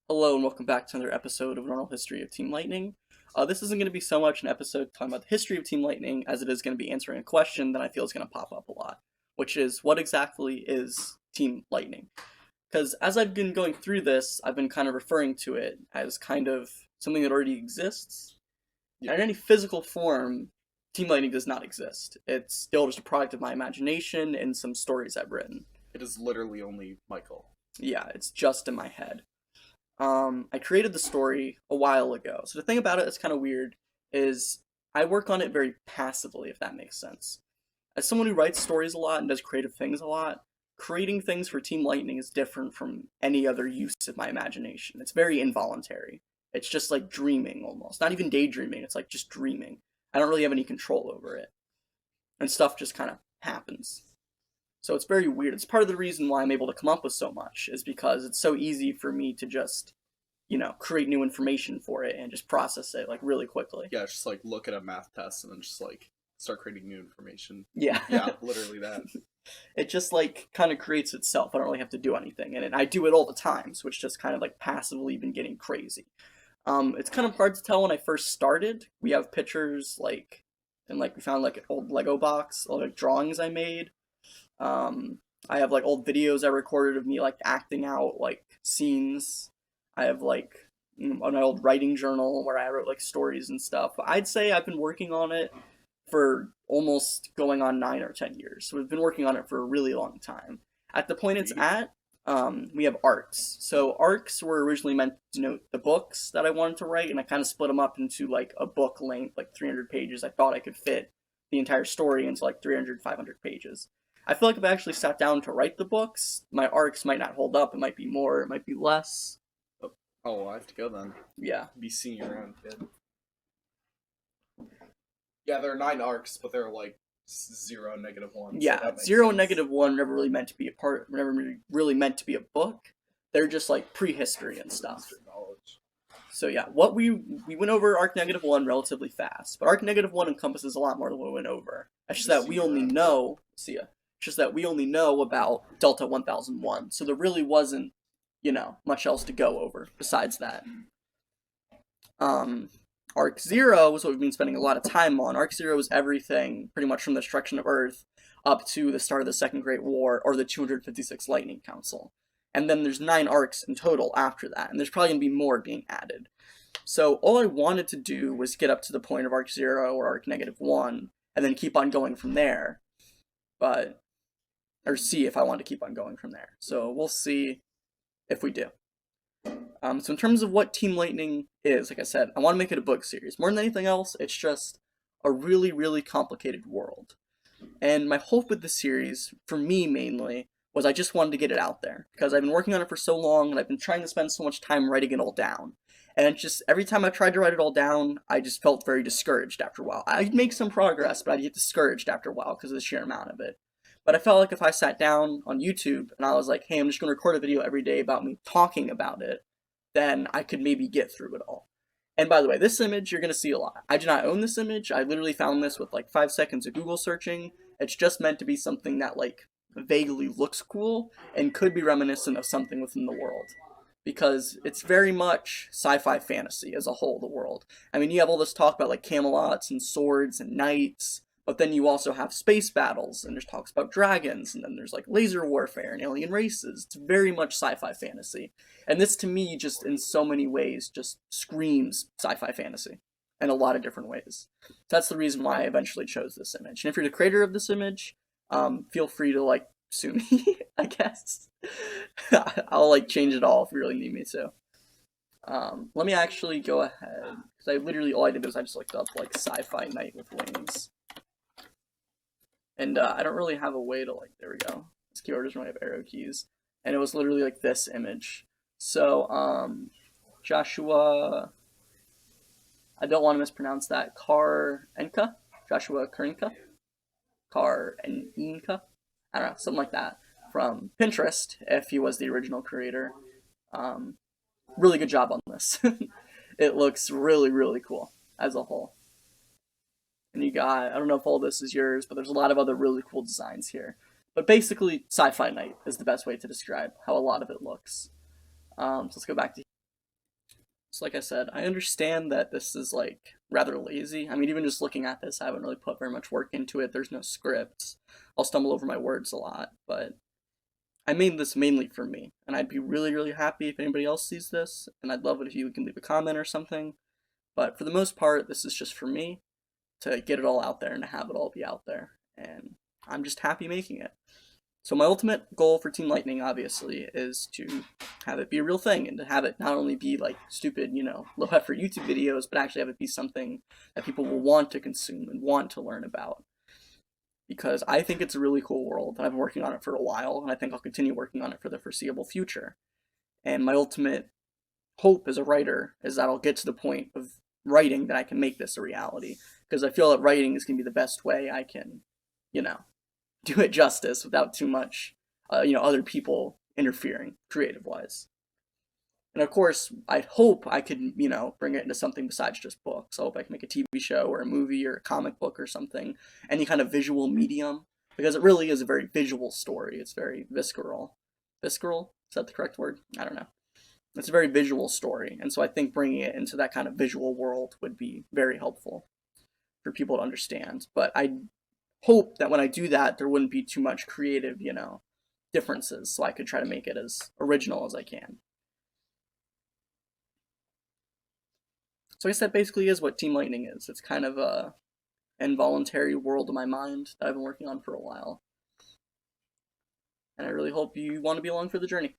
Hello and welcome back to another episode of Normal History of Team Lightning. This isn't going to be so much an episode talking about the history of Team Lightning as it is going to be answering a question that I feel is going to pop up a lot, which is what exactly is Team Lightning? Because as I've been going through this, I've been kind of referring to it as kind of something that already exists. Yeah. In any physical form, Team Lightning does not exist. It's still just a product of my imagination and some stories I've written. It is literally only Michael. Yeah, it's just in my head. I created the story a while ago. So the thing about it that's kind of weird is I work on it very passively, if that makes sense. As someone who writes stories a lot and does creative things a lot, creating things for Team Lightning is different from any other use of my imagination. It's very involuntary. It's just like dreaming almost. Not even daydreaming, it's like just dreaming. I don't really have any control over it. And stuff just kind of happens. So it's very weird. It's part of the reason why I'm able to come up with so much, is because it's so easy for me to just, create new information for it and just process it like really quickly. Yeah, just like look at a math test and then just like start creating new information. Yeah. Yeah, literally that. It just like kind of creates itself. I don't really have to do anything. And I do it all the time, so it's just kind of like passively been getting crazy. It's kind of hard to tell when I first started. We have pictures like, and like we found like an old Lego box, like drawings I made. I have like old videos I recorded of me like acting out like scenes. I have like an old writing journal where I wrote like stories and stuff. But I'd say I've been working on it for almost going on 9 or 10 years. So we've been working on it for a really long time. At the point it's at, we have arcs. So arcs were originally meant to denote the books that I wanted to write, and I kind of split them up into like a book length, like 300 pages. I thought I could fit the entire story into like 300, 500 pages. I feel like if I actually sat down to write the books, my arcs might not hold up. It might be more, it might be less. Oh, well, I have to go then. Yeah. Be seeing you around, kid. Yeah, there are 9 arcs, but they're like 0 and -1. Yeah, so 0 and sense. -1 never really meant to be a part, never really meant to be a book. They're just like prehistory and stuff. Knowledge. So yeah, what we went over arc -1 relatively fast, but arc -1 encompasses a lot more than we went over. It's just that we only know, see ya. It's just that we only know about Delta 1001, so there really wasn't, much else to go over besides that. Arc 0 was what we've been spending a lot of time on. Arc 0 is everything, pretty much from the destruction of Earth up to the start of the Second Great War, or the 256 Lightning Council. And then there's 9 arcs in total after that, and there's probably going to be more being added. So all I wanted to do was get up to the point of Arc 0 or Arc -1, and then keep on going from there. Or see if I want to keep on going from there. So we'll see if we do. So in terms of what Team Lightning is, like I said, I want to make it a book series. More than anything else, it's just a really, really complicated world. And my hope with this series, for me mainly, was I just wanted to get it out there. Because I've been working on it for so long, and I've been trying to spend so much time writing it all down. And it just, every time I tried to write it all down, I just felt very discouraged after a while. I'd make some progress, but I'd get discouraged after a while because of the sheer amount of it. But I felt like if I sat down on YouTube and I was like, hey, I'm just going to record a video every day about me talking about it, then I could maybe get through it all. And by the way, this image you're going to see a lot. I do not own this image. I literally found this with like 5 seconds of Google searching. It's just meant to be something that like vaguely looks cool and could be reminiscent of something within the world. Because it's very much sci-fi fantasy as a whole, the world. I mean, you have all this talk about like Camelots and swords and knights, but then you also have space battles, and there's talks about dragons, and then there's like laser warfare and alien races. It's very much sci-fi fantasy. And this to me just in so many ways just screams sci-fi fantasy in a lot of different ways. That's the reason why I eventually chose this image. And if you're the creator of this image, feel free to like sue me, I guess. I'll like change it all if you really need me to. Let me actually go ahead, because I literally, all I did was I just looked up like sci-fi knight with wings. And I don't really have a way to like, there we go. This keyboard doesn't really have arrow keys. And it was literally like this image. So, Joshua, I don't want to mispronounce that, Karenka? Joshua Karenka? Karenka? I don't know, something like that. From Pinterest, if he was the original creator. Really good job on this. It looks really, really cool as a whole. And you got, I don't know if all this is yours, but there's a lot of other really cool designs here. But basically, sci-fi knight is the best way to describe how a lot of it looks. So let's go back to So like I said, I understand that this is like rather lazy. I mean, even just looking at this, I haven't really put very much work into it. There's no scripts. I'll stumble over my words a lot, but I made this mainly for me, and I'd be really, really happy if anybody else sees this, and I'd love it if you can leave a comment or something. But for the most part, this is just for me to get it all out there and to have it all be out there, and I'm just happy making it. So my ultimate goal for Team Lightning, obviously, is to have it be a real thing and to have it not only be like stupid, low effort YouTube videos, but actually have it be something that people will want to consume and want to learn about. Because I think it's a really cool world, and I've been working on it for a while, and I think I'll continue working on it for the foreseeable future. And my ultimate hope as a writer is that I'll get to the point of writing that I can make this a reality. Because I feel that writing is going to be the best way I can, do it justice without too much, other people interfering creative-wise. And of course, I hope I could, bring it into something besides just books. I hope I can make a TV show or a movie or a comic book or something, any kind of visual medium, because it really is a very visual story. It's very visceral. Visceral? Is that the correct word? I don't know. It's a very visual story, and so I think bringing it into that kind of visual world would be very helpful for people to understand. But I hope that when I do that, there wouldn't be too much creative, differences, so I could try to make it as original as I can. So I guess that basically is what Team Lightning is. It's kind of a involuntary world of my mind that I've been working on for a while. And I really hope you want to be along for the journey.